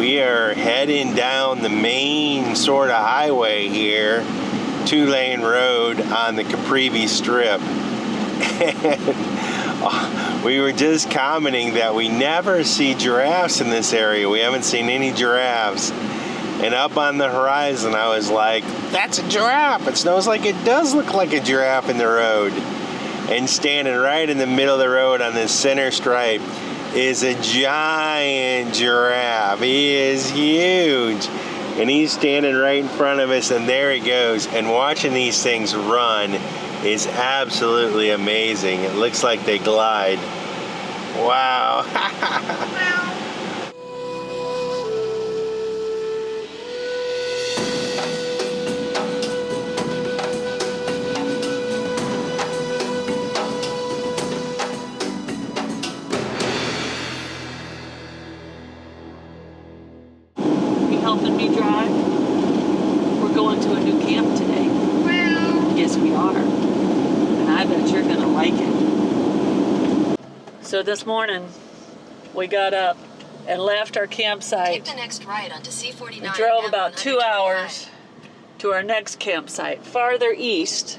We are heading down the main sort of highway here, 2-lane road on the Caprivi Strip. And we were just commenting that we never see giraffes in this area. We haven't seen any giraffes. And up on the horizon, I was like, that's a giraffe. It snows like it does look like a giraffe in the road. And standing right in the middle of the road on this center stripe is a giant giraffe. He is huge. And he's standing right in front of us, and there he goes. And watching these things run is absolutely amazing. It looks like they glide. Wow. Helping me drive. We're going to a new camp today. Yes, we are. And I bet you're gonna like it. So this morning, we got up and left our campsite. Take the next right onto C49. We drove about 2 hours to our next campsite, farther east,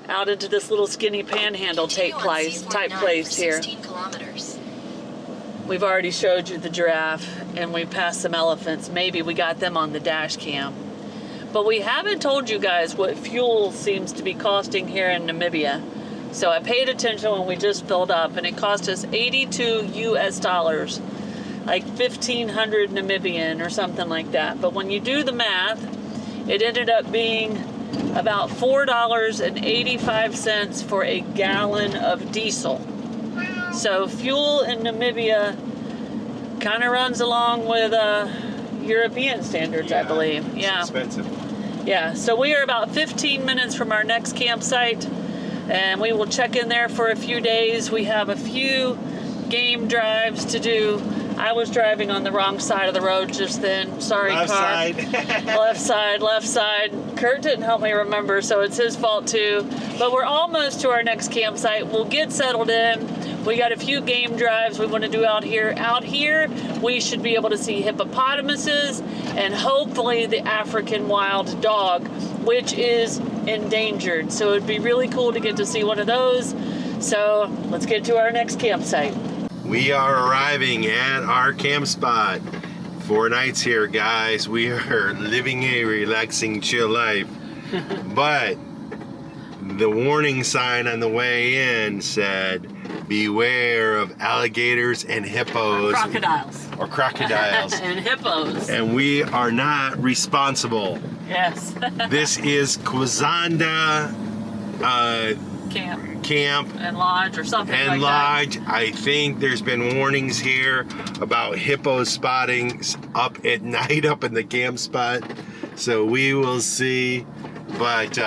out into this little skinny panhandle type place here. 16 kilometers. We've already showed you the giraffe, and we passed some elephants. Maybe we got them on the dash cam. But we haven't told you guys what fuel seems to be costing here in Namibia. So I paid attention when we just filled up, and it cost us 82 US dollars, like 1,500 Namibian or something like that. But when you do the math, it ended up being about $4.85 for a gallon of diesel. So fuel in Namibia kind of runs along with European standards, I believe. Yeah, it's expensive. Yeah, so we are about 15 minutes from our next campsite, and we will check in there for a few days. We have a few game drives to do. I was driving on the wrong side of the road just then. Sorry, left car. Side. Left side. Kurt didn't help me remember, so it's his fault too. But we're almost to our next campsite. We'll get settled in. We got a few game drives we want to do out here. Out here, we should be able to see hippopotamuses and hopefully the African wild dog, which is endangered. So it'd be really cool to get to see one of those. So let's get to our next campsite. We are arriving at our camp spot. 4 nights here, guys. We are living a relaxing, chill life. But the warning sign on the way in said, beware of alligators and hippos. Or crocodiles. and hippos. And we are not responsible. Yes. This is Kwazanda camp and lodge or something and like lodge. I think there's been warnings here about hippo spotting up at night up in the camp spot. So we will see. But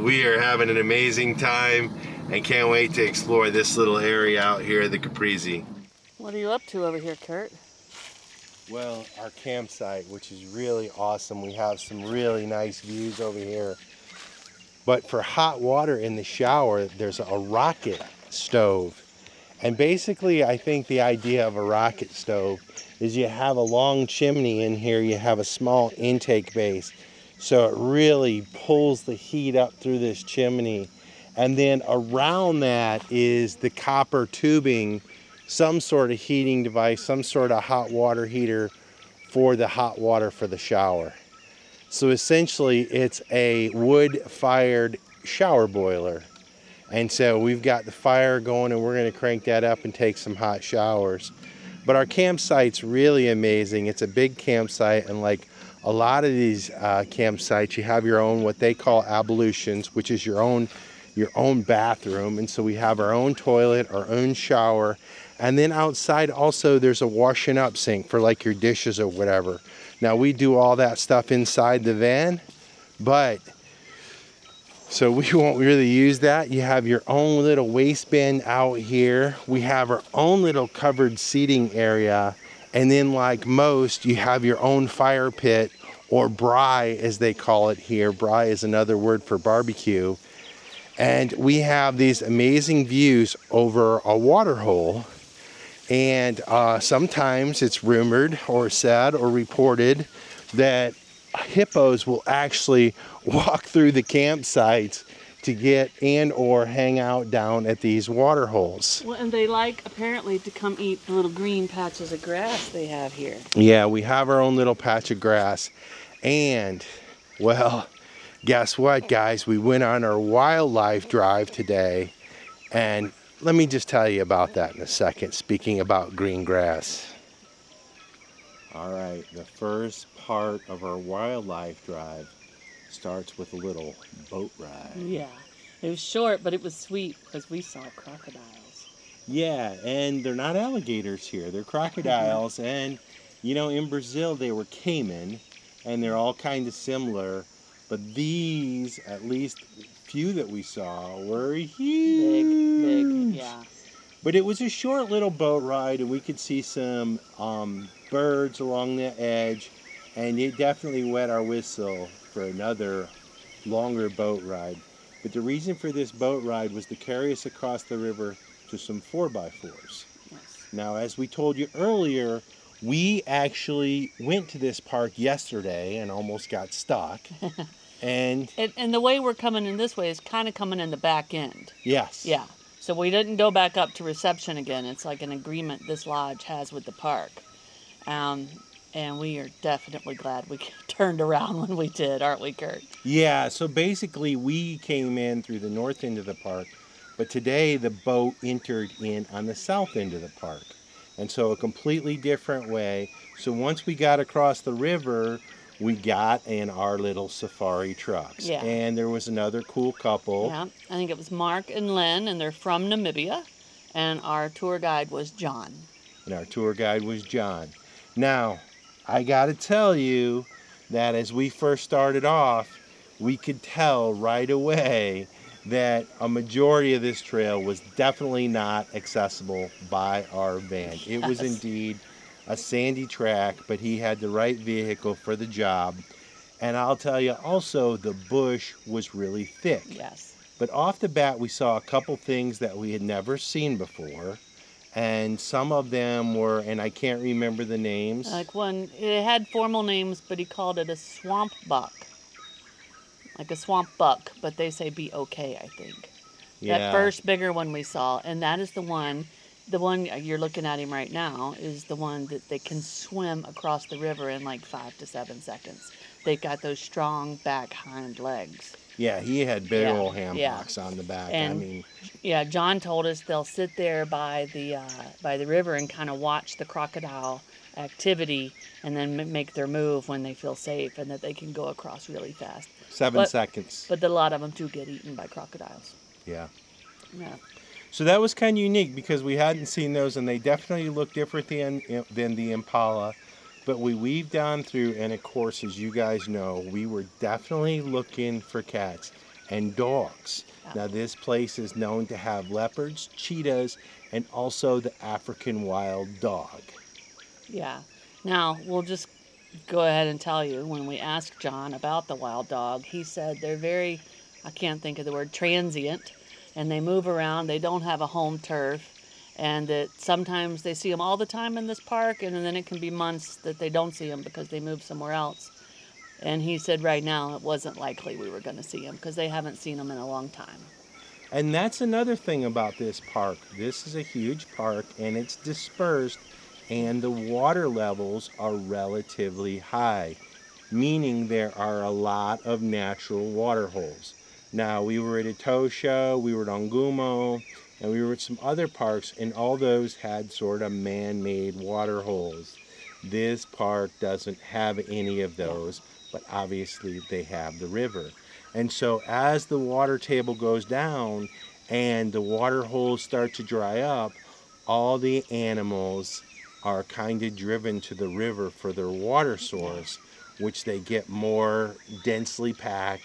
we are having an amazing time and can't wait to explore this little area out here, the Caprivi. What are you up to over here, Kurt? Well, our campsite, which is really awesome. We have some really nice views over here. But for hot water in the shower, there's a rocket stove. And basically, I think the idea of a rocket stove is you have a long chimney in here, you have a small intake base. So it really pulls the heat up through this chimney. And then around that is the copper tubing, some sort of heating device, some sort of hot water heater for the hot water for the shower. So essentially it's a wood-fired shower boiler. And so we've got the fire going and we're gonna crank that up and take some hot showers. But our campsite's really amazing. It's a big campsite, and like a lot of these campsites, you have your own, what they call ablutions, which is your own bathroom. And so we have our own toilet, our own shower. And then outside also there's a washing up sink for like your dishes or whatever. Now we do all that stuff inside the van, but so we won't really use that. You have your own little waste bin out here. We have our own little covered seating area. And then like most, you have your own fire pit, or braai as they call it here. Braai is another word for barbecue. And we have these amazing views over a water hole. And sometimes it's rumored or said or reported that hippos will actually walk through the campsites to get and or hang out down at these water holes. Well, and they like apparently to come eat the little green patches of grass they have here. Yeah, we have our own little patch of grass. And, well, guess what, guys? We went on our wildlife drive today. And let me just tell you about that in a second, speaking about green grass. All right, the first part of our wildlife drive starts with a little boat ride. Yeah, it was short, but it was sweet because we saw crocodiles. Yeah, and they're not alligators here, they're crocodiles. And, you know, in Brazil they were caiman, and they're all kind of similar. But these, at least few that we saw, were huge. Big, yeah. But it was a short little boat ride, and we could see some birds along the edge, and it definitely wet our whistle for another longer boat ride. But the reason for this boat ride was to carry us across the river to some 4x4s. Yes. Now, as we told you earlier, we actually went to this park yesterday and almost got stuck. And the way we're coming in this way is kind of coming in the back end. yes. Yeah. So we didn't go back up to reception again. It's like an agreement this lodge has with the park. And we are definitely glad we turned around when we did, aren't we, Curt? Yeah, so basically we came in through the north end of the park, but today the boat entered in on the south end of the park. And so a completely different way. So once we got across the river, we got in our little safari trucks. Yeah. And there was another cool couple. Yeah, I think it was Mark and Len, and they're from Namibia. And our tour guide was John. And our tour guide was John. Now, I got to tell you that as we first started off, we could tell right away that a majority of this trail was definitely not accessible by our van. It was Yes. indeed a sandy track, but he had the right vehicle for the job. And I'll tell you also, the bush was really thick. Yes. But off the bat, we saw a couple things that we had never seen before. And some of them were, and I can't remember the names. Like one, it had formal names, but he called it a swamp buck. Like a swamp buck, but they say B-O-K, I think. Yeah. That first bigger one we saw, and that is the one you're looking at him right now, is the one that they can swim across the river in like 5 to 7 seconds. They've got those strong back hind legs. Yeah, he had big Yeah, old ham yeah. hocks on the back. And I mean, yeah, John told us they'll sit there by the river and kind of watch the crocodile activity, and then make their move when they feel safe, and that they can go across really fast. 7 seconds. But a lot of them do get eaten by crocodiles. Yeah. Yeah. So that was kind of unique because we hadn't seen those, and they definitely look different than the Impala. But we weaved on through, and of course, as you guys know, we were definitely looking for cats and dogs. Yeah. Now, this place is known to have leopards, cheetahs, and also the African wild dog. Yeah. Now, we'll just go ahead and tell you, when we asked John about the wild dog, he said they're very, I can't think of the word, transient, and they move around. They don't have a home turf, and that sometimes they see them all the time in this park, and then it can be months that they don't see them because they move somewhere else. And he said right now it wasn't likely we were going to see them because they haven't seen them in a long time. And that's another thing about this park. This is a huge park, and it's dispersed, and the water levels are relatively high, meaning there are a lot of natural water holes. Now, we were at Etosha, we were at Ongumo, and we were at some other parks, and all those had sort of man-made water holes. This park doesn't have any of those, but obviously they have the river. And so as the water table goes down and the water holes start to dry up, all the animals are kind of driven to the river for their water source, which they get more densely packed,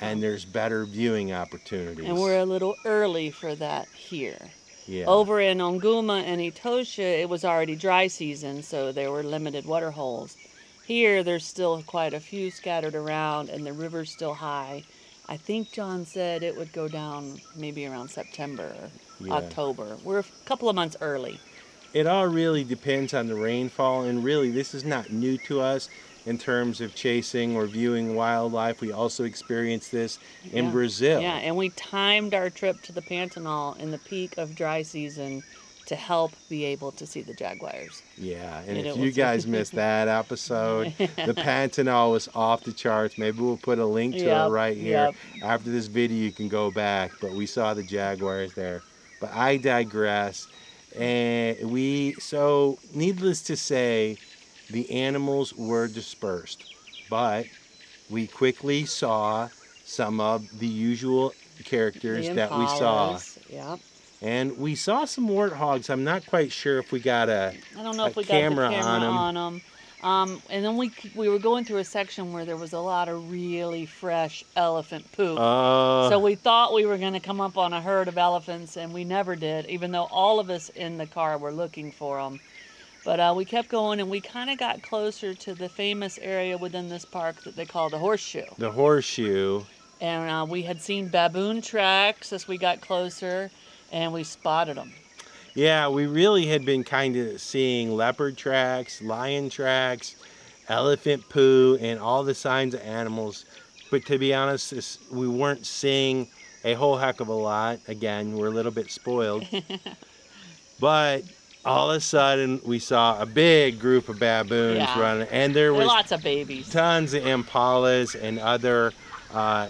and there's better viewing opportunities. And we're a little early for that here. Yeah. Over in Onguma and Etosha, it was already dry season, so there were limited water holes. Here, there's still quite a few scattered around, and the river's still high. I think John said it would go down maybe around September or Yeah. October. We're a couple of months early. it all really depends on the rainfall, and really this is not new to us in terms of chasing or viewing wildlife. We also experienced this in Yeah. Brazil. Yeah, and we timed our trip to the Pantanal in the peak of dry season to help be able to see the jaguars. Yeah, and And if it you was- guys missed that episode, the Pantanal was off the charts. Maybe we'll put a link to it Yep, right here. yep. After this video, you can go back, but we saw the jaguars there. But I digress. And so needless to say, the animals were dispersed, but we quickly saw some of the usual characters The that we saw. impalas, Yep. And we saw some warthogs. I'm not quite sure if we got I don't know a if we got camera the camera on 'em. on them. And then we were going through a section where there was a lot of really fresh elephant poop. So we thought we were going to come up on a herd of elephants, and we never did, even though all of us in the car were looking for them. But we kept going, and we kind of got closer to the famous area within this park that they call the Horseshoe. the horseshoe. And we had seen baboon tracks as we got closer, and we spotted them. Yeah, we really had been kind of seeing leopard tracks, lion tracks, elephant poo, and all the signs of animals. But to be honest, we weren't seeing a whole heck of a lot. Again, we're a little bit spoiled. But all of a sudden, we saw a big group of baboons Yeah. running, and there There was were lots of babies. tons of impalas and other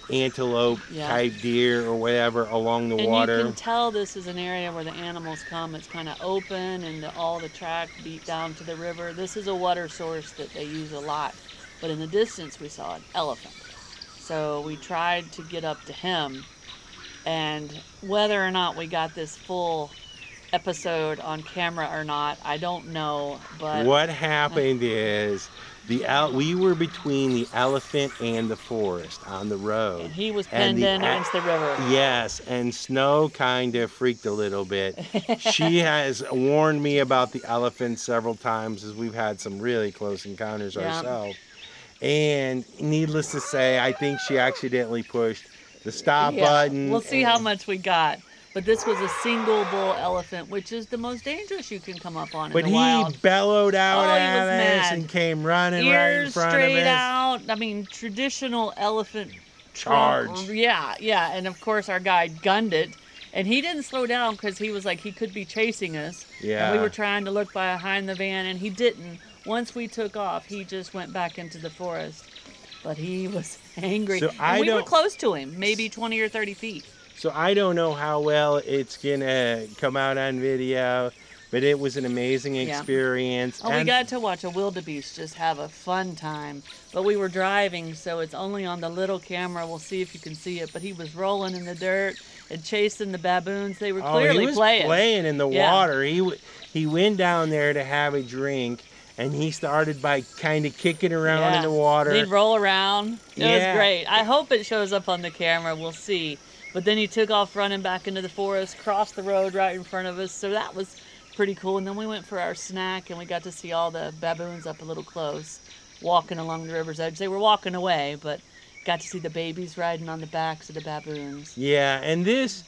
antelope Yeah. type deer or whatever along the And water. you can tell this is an area where the animals come. It's kind of open, and all the track beat down to the river. This is a water source that they use a lot. But in the distance, we saw an elephant. So we tried to get up to him. And whether or not we got this full episode on camera or not, I don't know. But What happened is we were between the elephant and the forest on the road. and he was And pinned in against the river. Yes, and Snow kind of freaked a little bit. She has warned me about the elephant several times, as we've had some really close encounters Yeah. ourselves. And needless to say, I think she accidentally pushed the stop button. We'll see how and- much we got. But this was a single bull elephant, which is the most dangerous you can come up on But in the he wild. bellowed out Oh, he at was us mad. and came running right in Ears front straight of us. out. I mean, traditional elephant trump- Charge. Yeah. And of course, our guide gunned it. And he didn't slow down because he was like, he could be chasing us. Yeah. And we were trying to look behind the van, and he didn't. Once we took off, he just went back into the forest. But he was angry. So And we were close to him, maybe 20 or 30 feet. So I don't know how well it's gonna come out on video, but it was an amazing experience. Oh, we got to watch a wildebeest just have a fun time. But we were driving, so it's only on the little camera. We'll see if you can see it. But he was rolling in the dirt and chasing the baboons. They were clearly he was playing. in the Yeah. water. He went down there to have a drink, and he started by kind of kicking around in the water. He'd roll around. It Yeah. was great. I hope it shows up on the camera. We'll see. But then he took off running back into the forest, crossed the road right in front of us. So that was pretty cool. And then we went for our snack, and we got to see all the baboons up a little close, walking along the river's edge. They were walking away, but got to see the babies riding on the backs of the baboons. Yeah, and this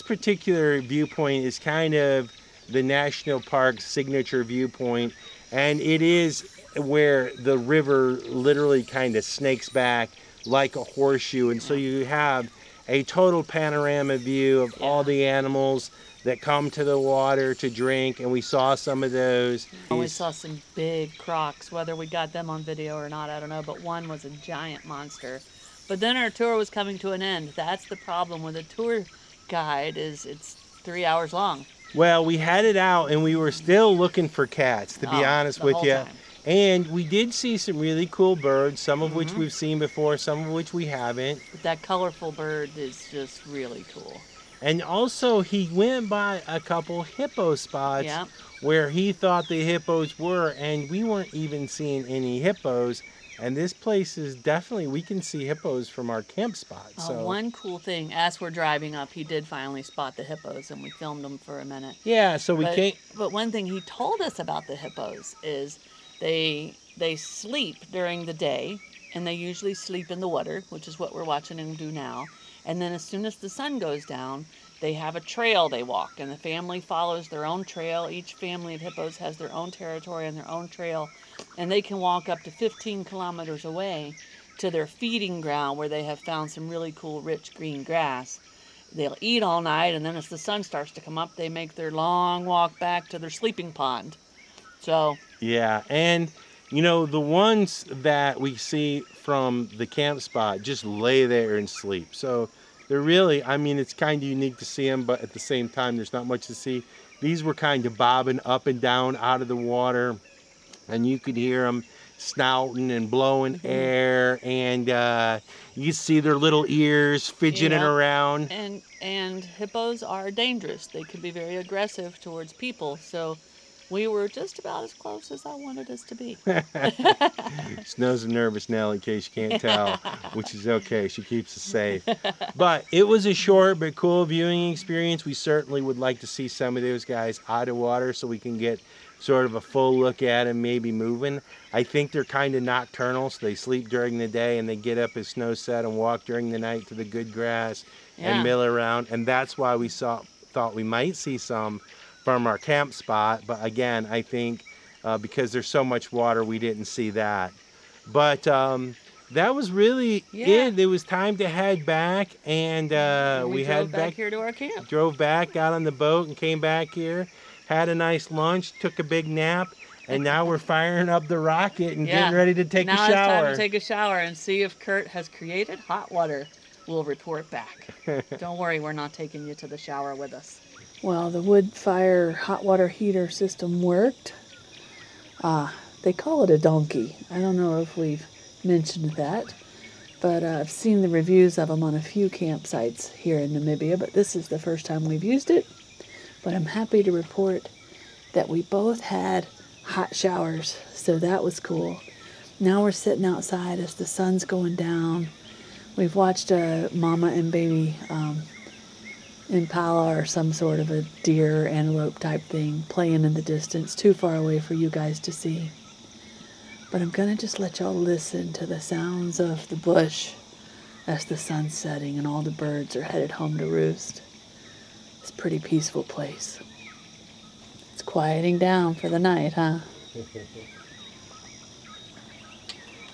particular viewpoint is kind of the national park's signature viewpoint, and it is where the river literally kind of snakes back like a horseshoe, and so you have a total panorama view of all the animals that come to the water to drink, and we saw some of those. And we saw some big crocs. Whether we got them on video or not, I don't know, but one was a giant monster. But then our tour was coming to an end. That's the problem with a tour guide, is it's 3 hours long. Well, we had it out, and we were still looking for cats, to be honest the with whole you. time. And we did see some really cool birds, some of Mm-hmm. which we've seen before, some of which we haven't. But that colorful bird is just really cool. And also, he went by a couple hippo spots Yeah. where he thought the hippos were, and we weren't even seeing any hippos. And this place is definitely, we can see hippos from our camp spot. So One cool thing, as we're driving up, he did finally spot the hippos, and we filmed them for a minute. yeah, so we can't. But one thing he told us about the hippos is they sleep during the day, and they usually sleep in the water, which is what we're watching them do now. And then as soon as the sun goes down, they have a trail they walk, and the family follows their own trail. Each family of hippos has their own territory and their own trail, and they can walk up to 15 kilometers away to their feeding ground where they have found some really cool rich green grass. They'll eat all night, and then as the sun starts to come up, they make their long walk back to their sleeping pond. So Yeah, and you know, the ones that we see from the camp spot just lay there and sleep. So they're really, I mean, it's kind of unique to see them, but at the same time, there's not much to see. These were kind of bobbing up and down out of the water, and you could hear them snouting and blowing air, and you see their little ears fidgeting around. And hippos are dangerous. They can be very aggressive towards people. So we were just about as close as I wanted us to be. Snow's a nervous Nell, in case you can't tell, which is okay. She keeps us safe. But it was a short but cool viewing experience. We certainly would like to see some of those guys out of water so we can get sort of a full look at them, maybe moving. I think they're kind of nocturnal, so they sleep during the day and they get up as snow set and walk during the night to the good grass and mill around. And that's why we thought we might see some from our camp spot. But again, I think because there's so much water, we didn't see that. But that was really it. It was time to head back, and we drove headed back here to our camp. Drove back, got on the boat, and came back here. Had a nice lunch, took a big nap, and now we're firing up the rocket and getting ready to take a shower. Now it's time to take a shower and see if Curt has created hot water. We'll report back. Don't worry, we're not taking you to the shower with us. Well, the wood fire hot water heater system worked. They call it a donkey. I don't know if we've mentioned that, but I've seen the reviews of them on a few campsites here in Namibia, but this is the first time we've used it. But I'm happy to report that we both had hot showers, so that was cool. Now we're sitting outside as the sun's going down. We've watched a mama and baby impala or some sort of a deer, antelope type thing playing in the distance, too far away for you guys to see. But I'm going to just let y'all listen to the sounds of the bush as the sun's setting and all the birds are headed home to roost. It's a pretty peaceful place. It's quieting down for the night, huh?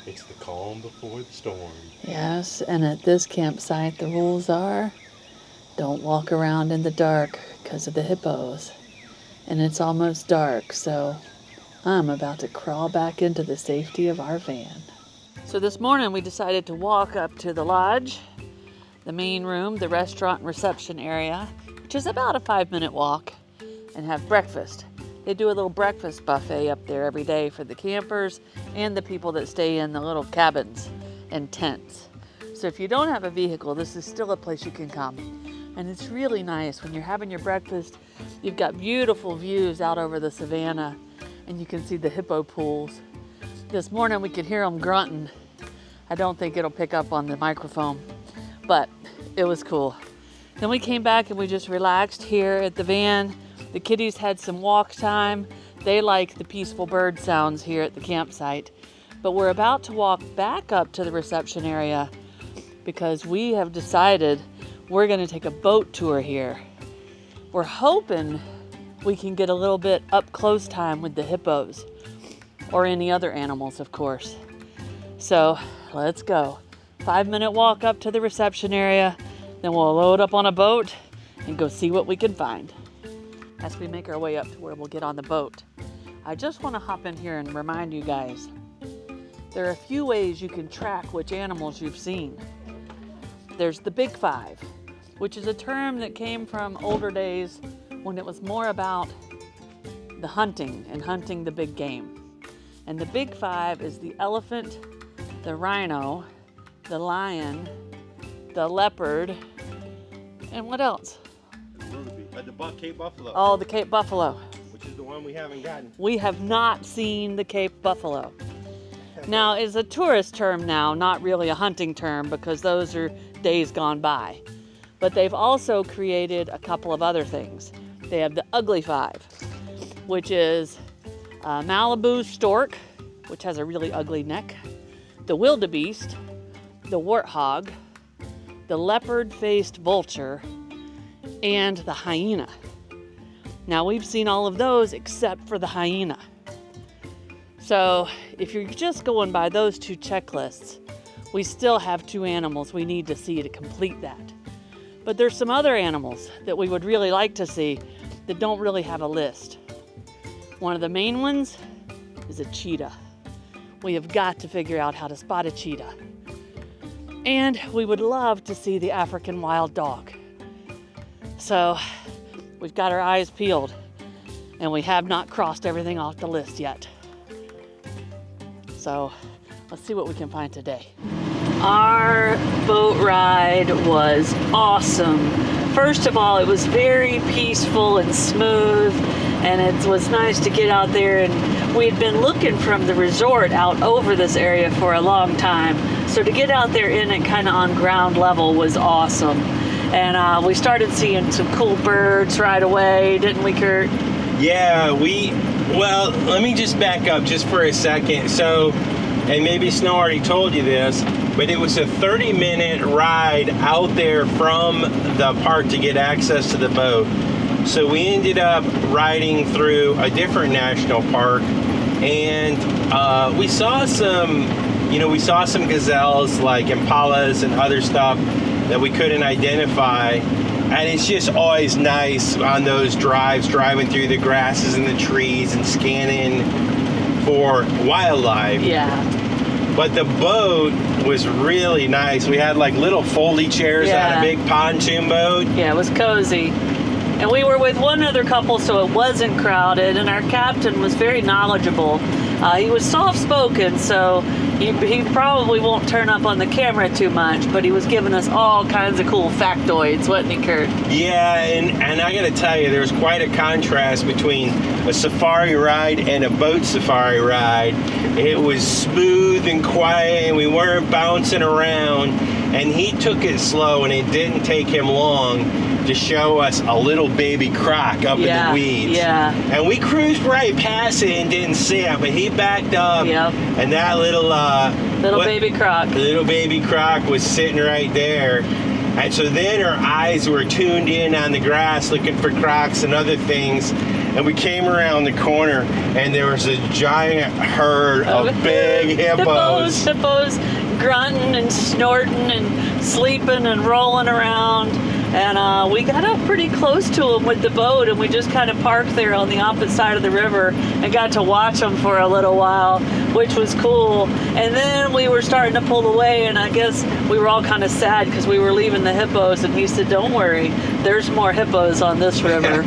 It's the calm before the storm. Yes, and at this campsite the rules are don't walk around in the dark because of the hippos. And it's almost dark, so I'm about to crawl back into the safety of our van. So this morning we decided to walk up to the lodge, the main room, the restaurant and reception area, which is about a 5-minute walk, and have breakfast. They do a little breakfast buffet up there every day for the campers and the people that stay in the little cabins and tents. So if you don't have a vehicle, this is still a place you can come. And it's really nice when you're having your breakfast. You've got beautiful views out over the savannah, and you can see the hippo pools. This morning we could hear them grunting. I don't think it'll pick up on the microphone, but it was cool. Then we came back and we just relaxed here at the van. The kitties had some walk time. They like the peaceful bird sounds here at the campsite. But we're about to walk back up to the reception area because we have decided we're going to take a boat tour here. We're hoping we can get a little bit up close time with the hippos or any other animals, of course. So let's go. 5-minute walk up to the reception area, then we'll load up on a boat and go see what we can find. As we make our way up to where we'll get on the boat, I just want to hop in here and remind you guys, there are a few ways you can track which animals you've seen. There's the Big Five, which is a term that came from older days when it was more about the hunting and hunting the big game. And the Big Five is the elephant, the rhino, the lion, the leopard, and what else? The Cape Buffalo. Oh, the Cape Buffalo. Which is the one we haven't gotten. We have not seen the Cape Buffalo. Now, it's a tourist term now, not really a hunting term, because those are days gone by. But they've also created a couple of other things. They have the Ugly Five, which is Malibu stork, which has a really ugly neck, the wildebeest, the warthog, the leopard-faced vulture, and the hyena. Now, we've seen all of those except for the hyena. So if you're just going by those 2 checklists, we still have 2 animals we need to see to complete that. But there's some other animals that we would really like to see that don't really have a list. One of the main ones is a cheetah. We have got to figure out how to spot a cheetah. And we would love to see the African wild dog. So we've got our eyes peeled, and we have not crossed everything off the list yet. So let's see what we can find today. Our boat ride was awesome. First of all, it was very peaceful and smooth, and it was nice to get out there. And we had been looking from the resort out over this area for a long time. So to get out there in it kind of on ground level was awesome. And we started seeing some cool birds right away, didn't we, Curt? Yeah, well, let me just back up just for a second. So, and maybe Snow already told you this, but it was a 30-minute ride out there from the park to get access to the boat. So we ended up riding through a different national park, and we saw some gazelles like impalas and other stuff that we couldn't identify. And it's just always nice on those drives, driving through the grasses and the trees and scanning for wildlife. Yeah. But the boat was really nice. We had like little foldy chairs on a big pontoon boat. Yeah, it was cozy. And we were with one other couple, so it wasn't crowded, and our captain was very knowledgeable. He was soft-spoken, so he probably won't turn up on the camera too much, but he was giving us all kinds of cool factoids, wasn't he, Curt? Yeah, and I gotta tell you, there's quite a contrast between a safari ride and a boat safari ride. It was smooth and quiet, and we weren't bouncing around, and he took it slow, and it didn't take him long to show us a little baby croc up in the weeds. Yeah. And we cruised right past it and didn't see it, but he backed up, and that little baby croc was sitting right there. And so then our eyes were tuned in on the grass looking for crocs and other things, and we came around the corner and there was a giant herd of big hippos. Hippos grunting and snorting and sleeping and rolling around. And we got up pretty close to them with the boat, and we just kind of parked there on the opposite side of the river and got to watch them for a little while, which was cool. And then we were starting to pull away, and I guess we were all kind of sad because we were leaving the hippos, and he said, "Don't worry, there's more hippos on this river."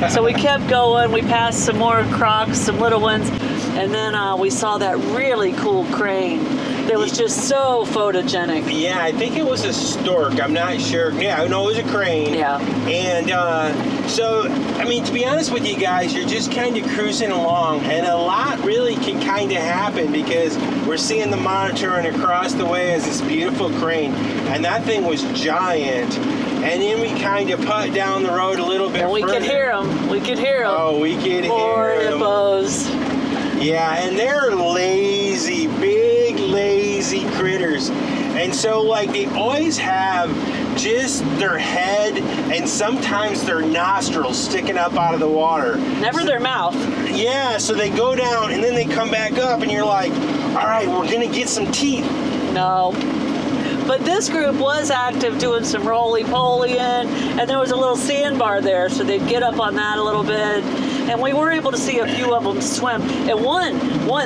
So we kept going. We passed some more crocs, some little ones, and then we saw that really cool crane that was just so photogenic. Yeah, I think it was a stork. I'm not sure. Yeah, no, it was a crane. Yeah. And so, I mean, to be honest with you guys, you're just kind of cruising along, and a lot really can kind of happen because we're seeing the monitor, and across the way is this beautiful crane, and that thing was giant. And then we kind of put down the road a little bit and we further. could hear them. We could hear them. Oh, we could more hear them. Hippos. Yeah, and they're lazy, big, lazy critters. And so, like, they always have just their head and sometimes their nostrils sticking up out of the water. Never their mouth. Yeah, so they go down and then they come back up, and you're like, all right, we're going to get some teeth. No. But this group was active doing some roly-polying, and there was a little sandbar there, so they'd get up on that a little bit. And we were able to see a few of them swim. And one,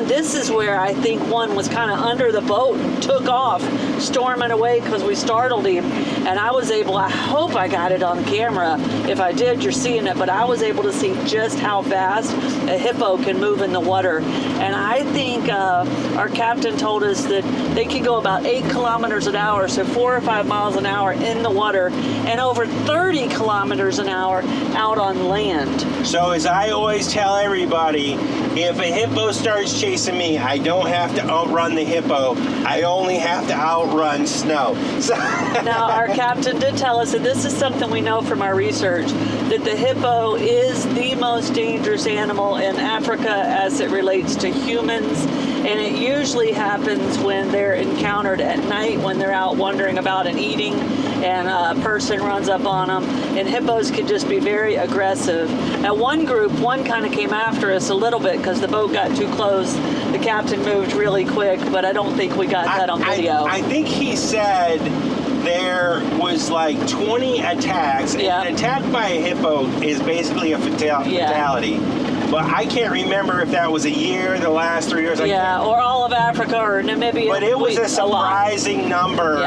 this is where I think one was kind of under the boat and took off, storming away because we startled him. And I was able, I hope I got it on camera. If I did, you're seeing it. But I was able to see just how fast a hippo can move in the water. And I think our captain told us that they can go about 8 kilometers an hour, so 4 or 5 miles an hour in the water, and over 30 kilometers an hour out on land. So as I always tell everybody, if a hippo starts chasing me, I don't have to outrun the hippo. I only have to outrun Snow. So Now, our captain did tell us, and this is something we know from our research, that the hippo is the most dangerous animal in Africa as it relates to humans and it usually happens when they're encountered at night when they're out wandering about and eating, and a person runs up on them. And hippos can just be very aggressive. Now, one kind of came after us a little bit because the boat got too close. The captain moved really quick, but I don't think we got that on video. I think he said there was like 20 attacks. Yeah. An attack by a hippo is basically a fatality. But I can't remember if that was a year, the last 3 years. Yeah, or all of Africa or Namibia. But it was a surprising number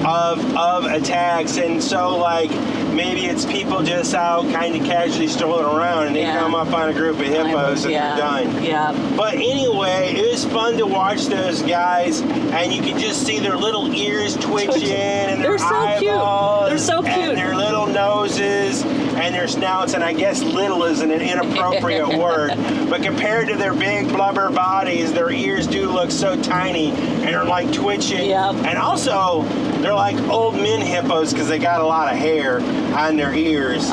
of attacks, and so like maybe it's people just out kind of casually strolling around, and they come up on a group of hippos and they're done. Yeah. But anyway, it was fun to watch those guys, and you could just see their little ears twitching, and their eyeballs, They're so cute. and their little noses, and their snouts, and I guess little is an inappropriate word, but compared to their big blubber bodies, their ears do look so tiny, and they're like twitching. Yep. And also, they're like old men hippos because they got a lot of hair on their ears.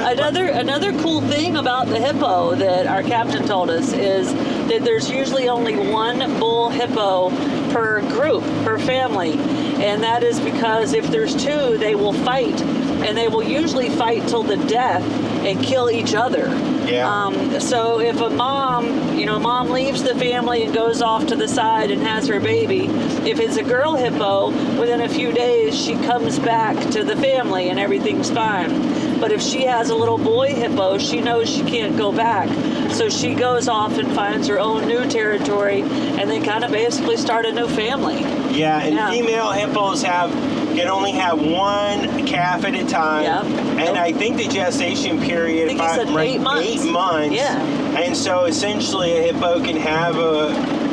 Another cool thing about the hippo that our captain told us is that there's usually only one bull hippo per group, per family, and that is because if there's two, they will fight, and they will usually fight till the death and kill each other. Yeah. So if a mom leaves the family and goes off to the side and has her baby, if it's a girl hippo, within a few days she comes back to the family and everything's fine. But if she has a little boy hippo, she knows she can't go back. So she goes off and finds her own new territory, and they kind of basically start a new family. Yeah, and female hippos can only have one calf at a time. Yeah. And I think the gestation period I think he said 8 months. 8 months. Yeah. And so essentially a hippo can have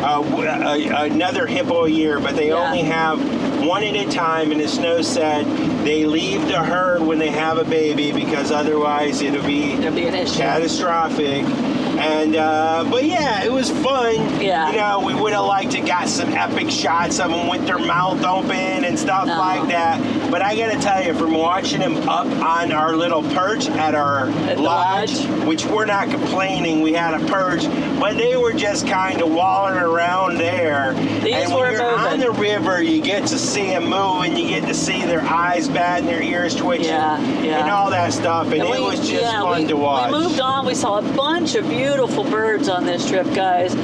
another hippo a year, but they only have one at a time. And as Snow said, they leave the herd when they have a baby because otherwise it'll be an issue. Catastrophic. And but yeah, it was fun. Yeah. You know, we would have liked to got some epic shots of them with their mouth open and stuff like that. But I gotta tell you, from watching them up on our little perch at our lodge, which we're not complaining, we had a perch, but they were just kind of walling around there. These and were when you're moving. on the river, you get to see them move, and you get to see their eyes bat and their ears twitching, and all that stuff. And it was just fun to watch. We moved on. We saw a bunch of beautiful birds on this trip, guys.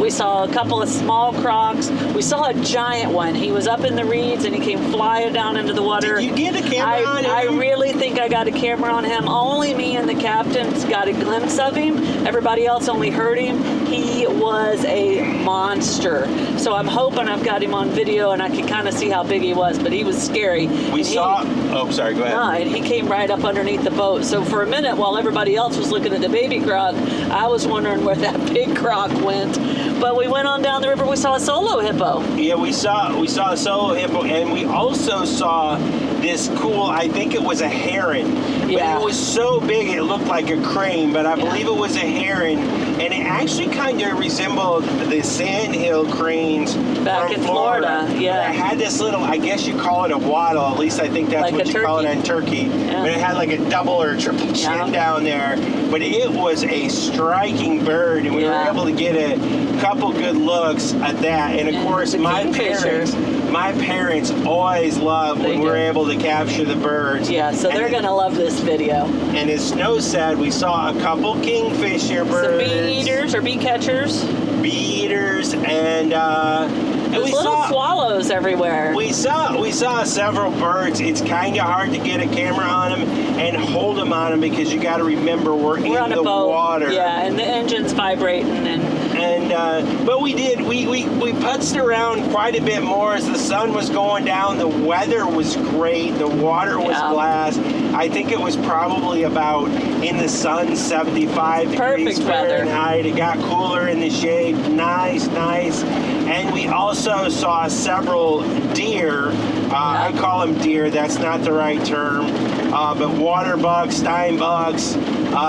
We saw a couple of small crocs. We saw a giant one. He was up in the reeds and he came flying down into the water. Did you get a camera on him? I really think I got a camera on him. Only me and the captains got a glimpse of him. Everybody else only heard him. He was a monster. So I'm hoping I've got him on video and I can kind of see how big he was, but he was scary. Oh, sorry, go ahead. And he came right up underneath the boat. So for a minute, while everybody else was looking at the baby croc, I was wondering where that big croc went. But we went on down the river. We saw a solo hippo. Yeah, we saw a solo hippo, and we also saw this cool, I think it was a heron. Yeah. But it was so big it looked like a crane, but I believe it was a heron. And it actually kind of resembled the sandhill cranes Back from in Florida. Yeah. But it had this little, I guess you call it a waddle, at least I think that's Like what a you call it turkey. on turkey. Yeah. But it had like a double or a triple chin down there. But it was a striking bird, and we were able to get a couple good looks at that. And of course, my parents always love when we're able to capture the birds. Yeah, so they're going to love this video. And as Snow said, we saw a couple kingfisher birds. Some bee eaters or bee catchers. Bee eaters, and There's little swallows everywhere. We saw several birds. It's kind of hard to get a camera on them and hold them on them because you got to remember we're in on the a boat. water. Yeah, and the engine's vibrating but we putzed around quite a bit more as the sun was going down. The weather was great. The water was glass. I think it was probably about in the sun 75 degrees Fahrenheit. It got cooler in the shade. Nice. And we also saw several deer. I call them deer. That's not the right term. But water bucks, steinbucks.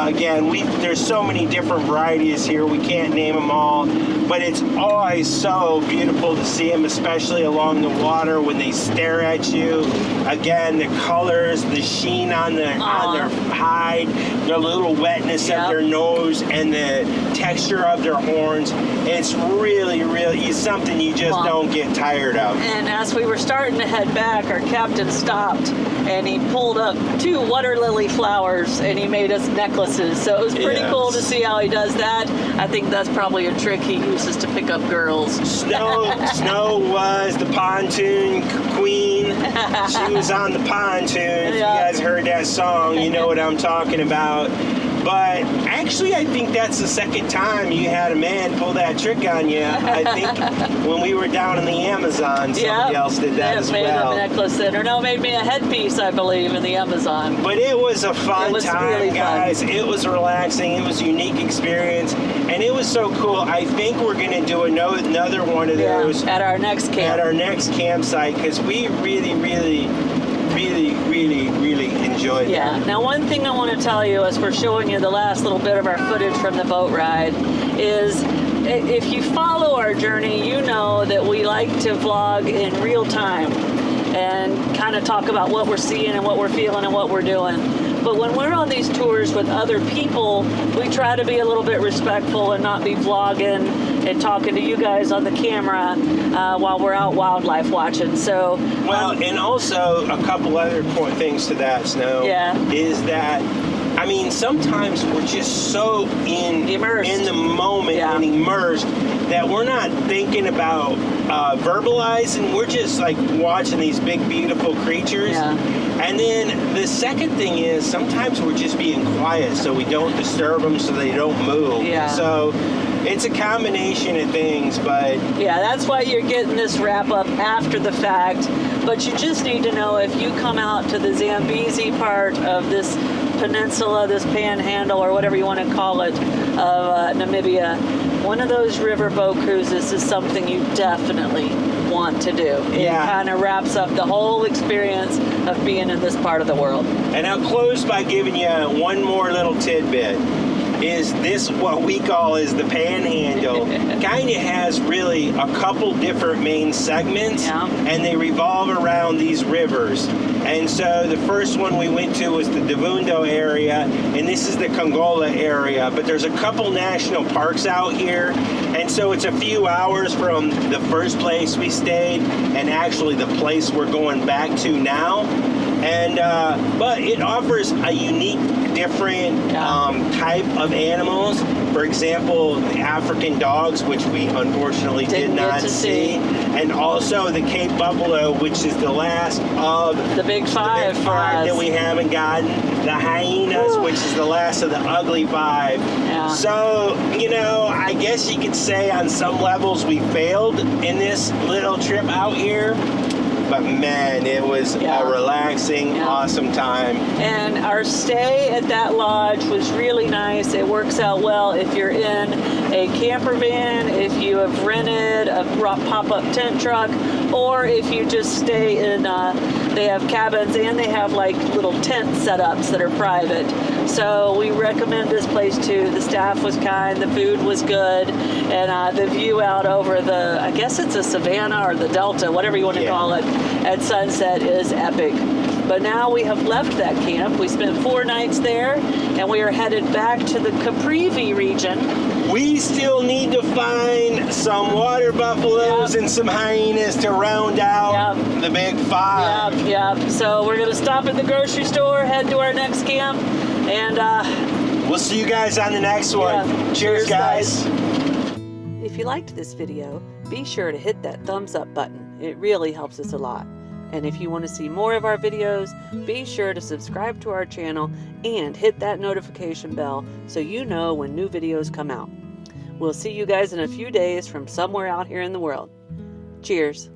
Again, there's so many different varieties here. We can't name them all. but it's always so beautiful to see them, especially along the water when they stare at you. Again, the colors, the sheen on their hide, the little wetness of their nose, and the texture of their horns. It's really, really something you just don't get tired of. And as we were starting to head back, our captain stopped and he pulled up 2 water lily flowers and he made us necklaces. So it was pretty cool to see how he does that. I think that's probably a trick he uses to pick up girls. Snow was the pontoon queen. She was on the pontoon. If you guys heard that song, you know what I'm talking about. But actually, I think that's the second time you had a man pull that trick on you. I think when we were down in the Amazon, somebody else did that as well. Made a necklace in, or no, made me a headpiece, I believe, in the Amazon. But it was a fun time, really guys. Fun. It was relaxing. It was a unique experience, and it was so cool. I think we're going to do another one of those at our next camp. At our next campsite, because we really enjoyed that. Now, one thing I want to tell you as we're showing you the last little bit of our footage from the boat ride is, if you follow our journey, you know that we like to vlog in real time and kind of talk about what we're seeing and what we're feeling and what we're doing. But when we're on these tours with other people, we try to be a little bit respectful and not be vlogging and talking to you guys on the camera while we're out wildlife watching. So, and also a couple other things to that, Snow. Is that, I mean, sometimes we're just so immersed in the moment and immersed that we're not thinking about verbalizing. We're just like watching these big, beautiful creatures. And then the second thing is sometimes we're just being quiet so we don't disturb them, so they don't move. So it's a combination of things, but that's why you're getting this wrap up after the fact. But you just need to know, if you come out to the Zambezi part of this peninsula, this panhandle, or whatever you want to call it, of Namibia, one of those riverboat cruises is something you definitely want to do. It kind of wraps up the whole experience of being in this part of the world. And I'll close by giving you one more little tidbit. Is this what we call is the panhandle? Kind of has really a couple different main segments, and they revolve around these rivers. And so the first one we went to was the Davundo area, and this is the Kongola area. But there's a couple national parks out here, and so it's a few hours from the first place we stayed and actually the place we're going back to now. And but it offers a unique, different type of animals. For example, the African dogs, which we unfortunately did not see, and also the Cape buffalo, which is the last of the big five for us that we haven't gotten. The hyenas, which is the last of the ugly five. So, you know, I guess you could say on some levels we failed in this little trip out here. But man, it was a relaxing, awesome time. And our stay at that lodge was really nice. It works out well if you're in a camper van, if you have rented a pop-up tent truck, or if you just stay in, they have cabins and they have like little tent setups that are private. So we recommend this place too. The staff was kind, the food was good, and the view out over the, I guess it's a savanna or the delta, whatever you want to call it, at sunset is epic. But now we have left that camp. We spent 4 nights there, and we are headed back to the Caprivi region. We still need to find some water buffaloes and some hyenas to round out the big 5. So we're going to stop at the grocery store, head to our next camp, and we'll see you guys on the next one. Cheers, guys. If you liked this video, be sure to hit that thumbs up button. It really helps us a lot. And if you want to see more of our videos, be sure to subscribe to our channel and hit that notification bell so you know when new videos come out. We'll see you guys in a few days from somewhere out here in the world. Cheers.